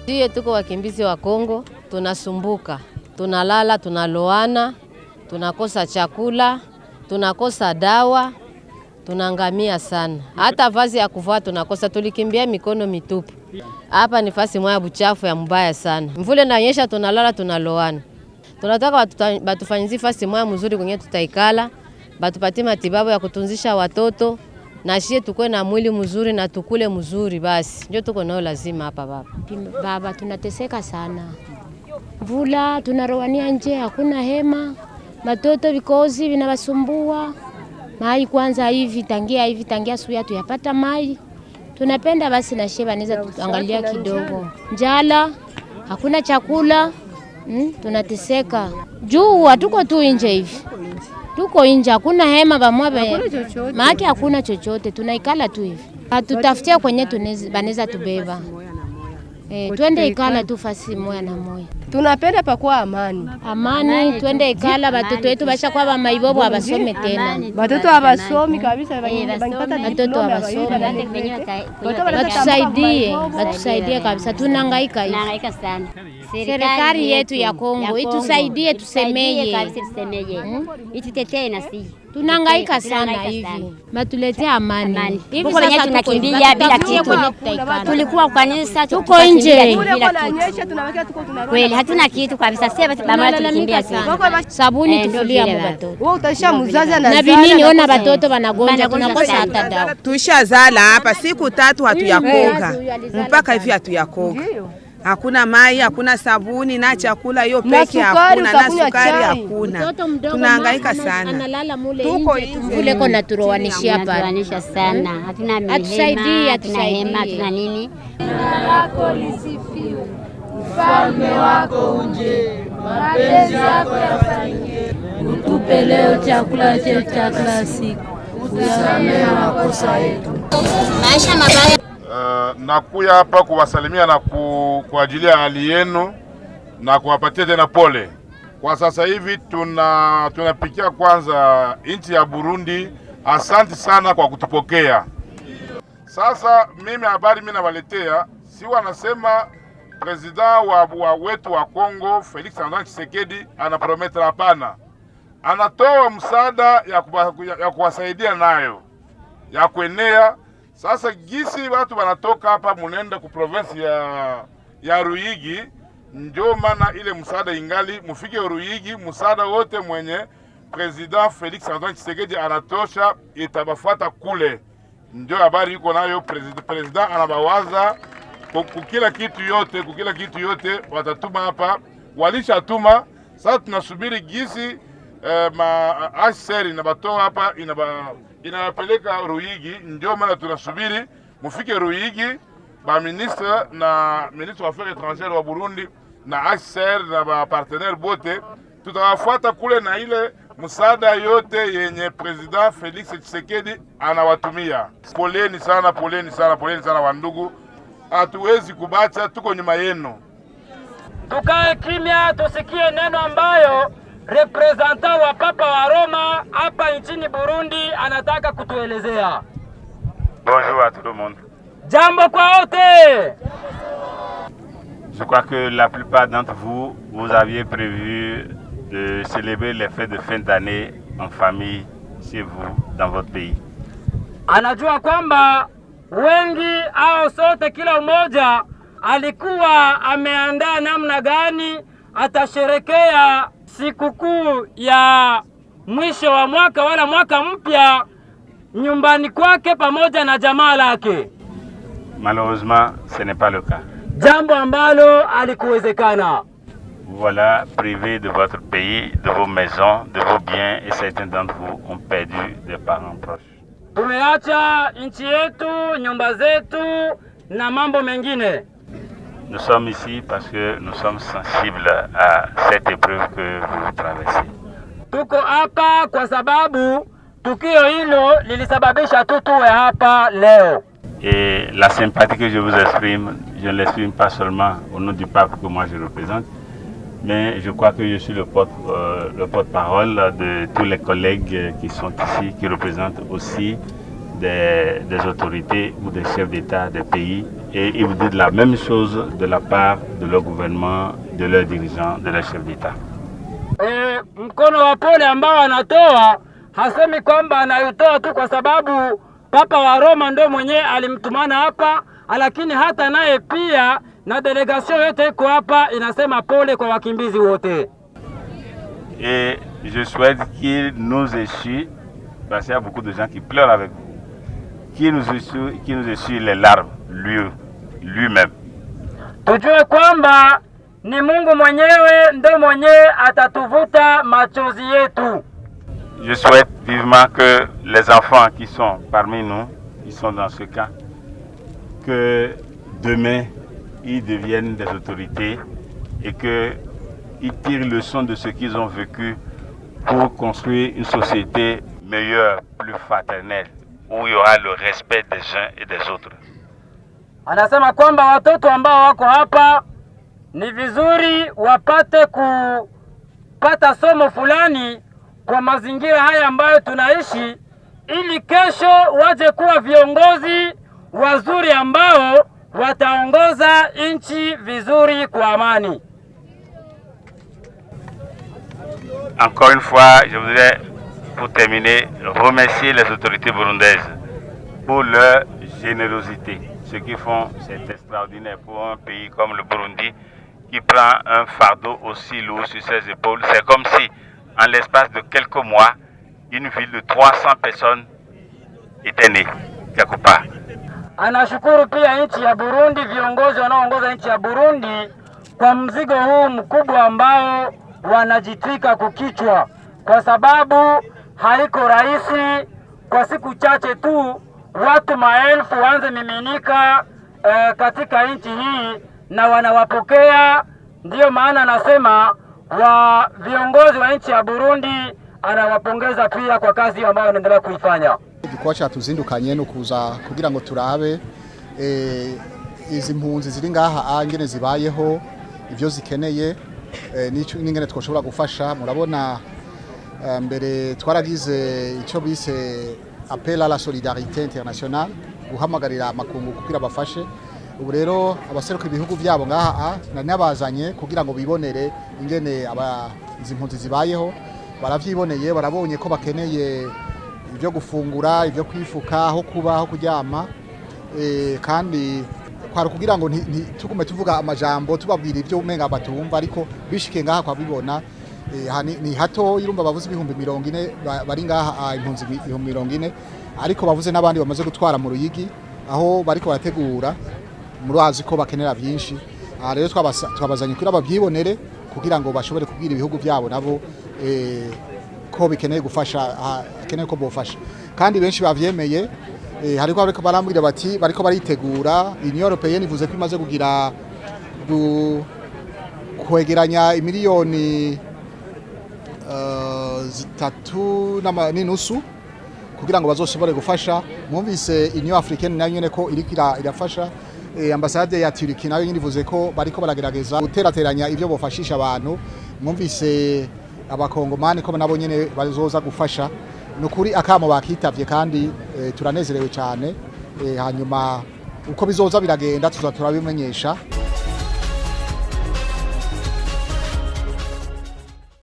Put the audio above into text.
Sisi tuko wakimbizi wa Kongo, tunasumbuka, tunalala, tunaloana, tunakosa chakula, tunakosa dawa, tunangamia sana. Hata vazi ya kuvaa tunakosa, tulikimbia mikono mitupu. Hapa ni fasi moja buchafu ya mbaya sana. Mvule inanyesha, tunalala, tunaloana. Tunataka batufanyizie fasi moja mzuri kwenye tutaikala, batupatie matibabu ya kutunzisha watoto na shie tukue na mwili mzuri na tukule mzuri basi. Ndio tuko nao lazima hapa baba. Baba tunateseka sana. Mvula tunarowania nje, hakuna hema. Watoto vikozi vinawasumbua. Mai kwanza hivi tangia suya tuyapata mai. Tunapenda basi na sheba niza tuangalia kidogo. Njala, hakuna chakula. Tunateseka. Juu hatuko tu nje hivi. Tuko nje, hakuna hema pamoja. Maana hakuna chochote, tunaikala tu hivi. Hatutafutia kwenye baneza tubeba. Twende ikala tu fasi moja na moja. Tunapenda pakuwa amani. Amani, twende ikala watoto wetu basha kwa ba maibobo abasome tena. Watoto abasomi kabisa bangipata watoto abasomi. Batusaidie kabisa, tunahangaika hivi. Tunahangaika sana. Serikali yetu ya Kongo itusaidie, tusemeye kabisa, tusemeye. Itutetee na sisi. Tunahangaika sana hivi. Batuletee amani. Hivi sasa tunakimbia bila kitu. Tulikuwa kwa kanisa, tuko nje. Kweli hatuna kitu kabisa. Sasa baba tukimbia sana. Sabuni tufulia mu watoto. Wewe utaisha mzazi na binini, ona watoto wanagonja, tunakosa hata dawa. Tushazala hapa siku 3 hatuyakoga. Mpaka hivi hatuyakoga. Hakuna mai, hakuna sabuni na chakula hiyo peke hakuna na sukari hakuna. Tunahangaika sana. Analala mule nje, mvule kona turowanishia hapa. Turowanisha sana. Hatuna mihema, hatuna hema, hatuna nini. Jina lako lisifiwe. Ufalme wako uje. Mapenzi yako yafanyike. Utupe leo chakula chetu cha kila siku. Utusamehe makosa yetu. Maisha mabaya. Nakuya hapa kuwasalimia na kwa ajili ya hali yenu na kuwapatia tena pole. Kwa sasa hivi tunapikia kwanza nchi ya Burundi. Asante sana kwa kutupokea. Sasa mimi habari mimi nawaletea, si wanasema president wa wetu wa Kongo Felix Antoine Tshisekedi anaprometre, hapana. Anatoa msaada ya kuwasaidia nayo ya kuenea. Sasa gisi watu wanatoka hapa munenda ku province ya Ruyigi, ndio maana ile msaada ingali mufike Ruyigi. Msaada wote mwenye president Felix Antoine Tshisekedi anatosha itabafuata kule. Ndio habari iko nayo, president anabawaza kukila kitu yote watatuma hapa, walishatuma. Sasa tunasubiri gisi HCR inabatoa hapa inawapeleka Ruyigi. Ndio maana tunasubiri mufike Ruyigi, ba ministre wa affaires étrangères wa Burundi na HCR na ba partenaire bote, tutawafuata kule na ile msaada yote yenye president Felix Tshisekedi anawatumia. Poleni sana wandugu, hatuwezi kubacha, tuko nyuma yenu. Tukae kimya, tusikie neno ambayo representant wa Papa wa Roma hapa nchini Burundi anataka kutuelezea. Bonjour à tout le monde. Jambo kwa wote. Je crois que la plupart d'entre vous, vous aviez prévu de célébrer les fêtes de fin d'année en famille chez vous, dans votre pays. Anajua kwamba wengi au sote kila mmoja alikuwa ameandaa namna gani atasherekea sikukuu ya mwisho wa mwaka wala mwaka mpya nyumbani kwake pamoja na jamaa lake. Malheureusement, ce n'est pas le cas. Jambo ambalo alikuwezekana. Voilà, privé de votre pays, de vos maisons, de vos biens, et certains d'entre vous ont perdu des parents proches. Tumeacha nchi yetu, nyumba zetu na mambo mengine. Nous sommes ici parce que nous sommes sensibles à cette épreuve que vous traversez. Tuko hapa kwa sababu tukio hilo lilisababisha tuwe hapa leo. Et la sympathie que je vous exprime, je ne l'exprime pas seulement au nom du pape que moi je représente, mais je crois que je suis le porte-parole de tous les collègues qui sont ici, qui représentent aussi des autorités ou des chefs d'État des pays, et ils vous disent la même chose de la part de leur gouvernement, de leurs dirigeants, de leurs chefs d'État. Mkono wa pole ambao anatoa hasemi kwamba anayutoa tu kwa sababu Papa wa Roma ndo mwenye alimtumana hapa, lakini hata naye pia na delegation yote iko hapa inasema pole kwa wakimbizi wote. Et je souhaite qu'il nous essuie, parce qu'il y a beaucoup de gens qui pleurent avec vous, qu'il nous essuie les larmes, lui-même. Tujue kwamba ni Mungu mwenyewe ndo mwenye atatuvuta machozi yetu. Je souhaite vivement que les enfants qui sont parmi nous, qui sont dans ce camp, que demain ils deviennent des autorités et qu'ils tirent leçon de ce qu'ils ont vécu pour construire une société meilleure, plus fraternelle, où il y aura le respect des uns et des autres. Anasema kwamba watoto ambao wako hapa ni vizuri wapate kupata somo fulani kwa mazingira haya ambayo tunaishi, ili kesho waje kuwa viongozi wazuri ambao wataongoza nchi vizuri kwa amani. Encore une fois, je voudrais, pour terminer, remercier les autorités burundaises pour leur générosité. Ce qu'ils font, c'est extraordinaire pour un pays comme le Burundi qui prend un fardeau aussi lourd sur ses épaules. C'est comme si, en l'espace de quelques mois, une ville de 300 personnes était née quelque part. Anashukuru pia nchi ya Burundi, viongozi wanaoongoza nchi ya Burundi kwa mzigo huu mkubwa ambao wanajitwika kukichwa, kwa sababu haiko rahisi kwa siku chache tu watu maelfu waanze miminika katika nchi hii na wanawapokea. Ndiyo maana nasema viongozi wa nchi ya Burundi anawapongeza pia kwa kazi ambayo wanaendelea kuifanya. Igikorwa cyatuzindukanye no kuza kugira ngo turabe izi mpunzi ziri ngaha ngene zibayeho, ivyo zikeneye, n'ingene twoshobora gufasha. Murabona mbere twaragize icyo bise appel à la solidarité internationale, guhamagarira amakungu kugira bafashe. Ubu rero abaseruka ibihugu byabo ngaha nabazanye kugira ngo bibonere ingene izi mpunzi zibayeho. Baravyiboneye, barabonye ko bakeneye ibyo gufungura, ibyo kwifuka, aho kuba, aho kuryama, kandi kwari kugira ngo tugume tuvuga amajambo tubabwira ibyo umenga batumva, ariko bishike ngaha kwa bibona. Ni hato irumba bavuze ibihumbi 40 bari ngaha, impunzi 40, ariko bavuze n'abandi bamaze gutwara mu Ruyigi aho bariko barategura, murazi ko bakenera byinshi. Rero twabazanye kuri ababyibonere kugira ngo bashobore kubwira ibihugu byabo nabo ko bikeneye gufasha, akeneye ko bofasha, kandi benshi bavyemeye. Hariko bariko barambwira bati bariko baritegura. Union Européenne ivuze ko imaze kugira kwegeranya imiliyoni 3.5 kugira ngo bazoshobore gufasha. Mwumvise Union Africaine nayo nyene ko iriko irafasha. Ambasade ya Turiki nayo nyine ivuze ko bariko baragerageza guterateranya ivyo bofashisha abantu. Mwumvise abakongomani ko nabo nyene bazoza gufasha. Nukuri akamo bakitavye kandi turanezerewe cyane. Hanyuma uko bizoza biragenda tuzabimenyesha.